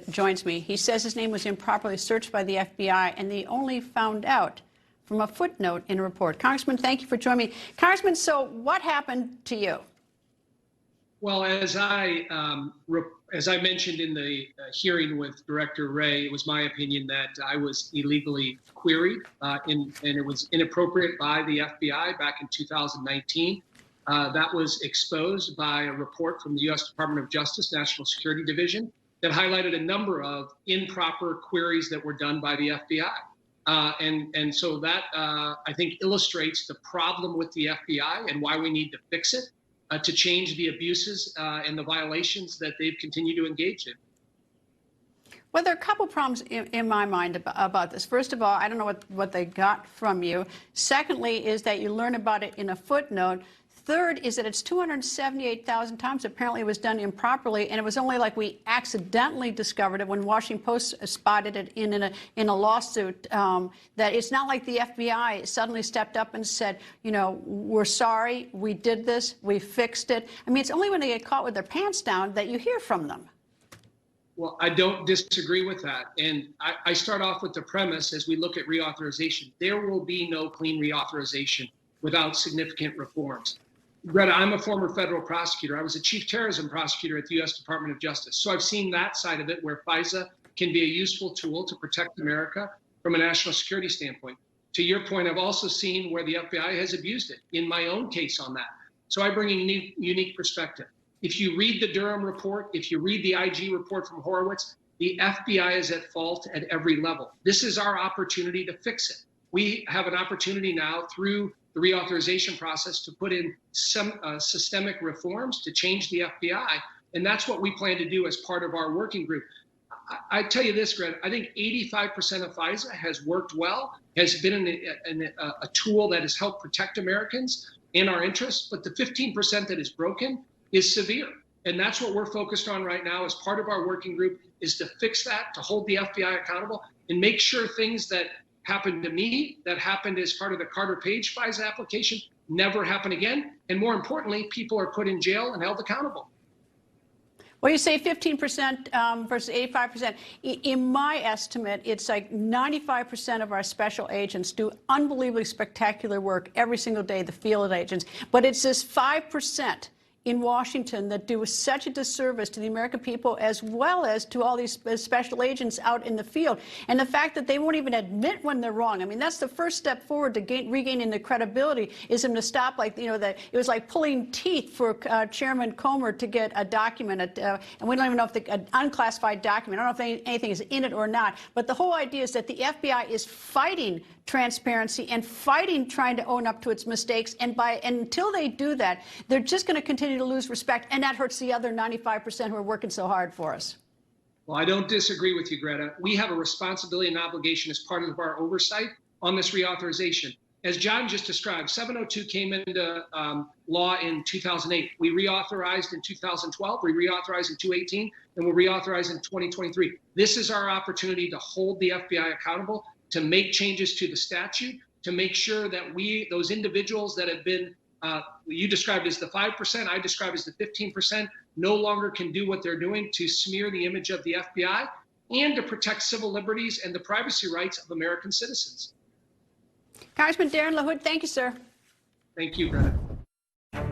joins me. He says his name was improperly searched by the FBI, and they only found out from a footnote in a report. Congressman, thank you for joining me. Congressman, so what happened to you? Well, as I mentioned in the hearing with Director Wray, it was my opinion that I was illegally queried, and it was inappropriate by the FBI back in 2019. That was exposed by a report from the U.S. Department of Justice, National Security Division, that highlighted a number of improper queries that were done by the FBI. And so that, I think, illustrates the problem with the FBI and why we need to fix it, to change the abuses and the violations that they've continued to engage in. Well, there are a couple problems in my mind about this. First of all, I don't know what they got from you. Secondly is that you learn about it in a footnote. Third is that it's 278,000 times. Apparently it was done improperly, and it was only like we accidentally discovered it when Washington Post spotted it in a lawsuit, that it's not like the FBI suddenly stepped up and said, you know, we're sorry, we did this, we fixed it. I mean, it's only when they get caught with their pants down that you hear from them. Well, I don't disagree with that. And I start off with the premise as we look at reauthorization. There will be no clean reauthorization without significant reforms. Greta, I'm a former federal prosecutor. I was a chief terrorism prosecutor at the U.S. Department of Justice. So I've seen that side of it where FISA can be a useful tool to protect America from a national security standpoint. To your point, I've also seen where the FBI has abused it in my own case on that. So I bring a unique perspective. If you read the Durham report, if you read the IG report from Horowitz, the FBI is at fault at every level. This is our opportunity to fix it. We have an opportunity now through the reauthorization process to put in some systemic reforms to change the FBI. And that's what we plan to do as part of our working group. I tell you this, Greta, I think 85% of FISA has worked well, has been a tool that has helped protect Americans and our interests, but the 15% that is broken is severe. And that's what we're focused on right now as part of our working group, is to fix that, to hold the FBI accountable, and make sure things that happened to me, that happened as part of the Carter Page FISA application, never happen again. And more importantly, people are put in jail and held accountable. Well, you say 15% versus 85%. In my estimate, it's like 95% of our special agents do unbelievably spectacular work every single day, the field agents. But it's this 5% in Washington that do such a disservice to the American people as well as to all these special agents out in the field. And the fact that they won't even admit when they're wrong. I mean, that's the first step forward to regaining the credibility, is them to stop, like, you know, that it was like pulling teeth for Chairman Comer to get a document, and we don't even know if an unclassified document, I don't know if anything is in it or not. But the whole idea is that the FBI is fighting transparency and fighting trying to own up to its mistakes. And until they do that, they're just going to continue to lose respect, and that hurts the other 95% who are working so hard for us. Well, I don't disagree with you, Greta. We have a responsibility and obligation as part of our oversight on this reauthorization. As John just described, 702 came into law in 2008. We reauthorized in 2012, we reauthorized in 2018, and we'll reauthorize in 2023. This is our opportunity to hold the FBI accountable, to make changes to the statute, to make sure that those individuals that have been, you described as the 5%, I describe as the 15%, no longer can do what they're doing to smear the image of the FBI and to protect civil liberties and the privacy rights of American citizens. Congressman Darren LaHood, thank you, sir. Thank you, Greta.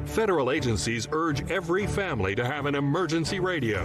Federal agencies urge every family to have an emergency radio.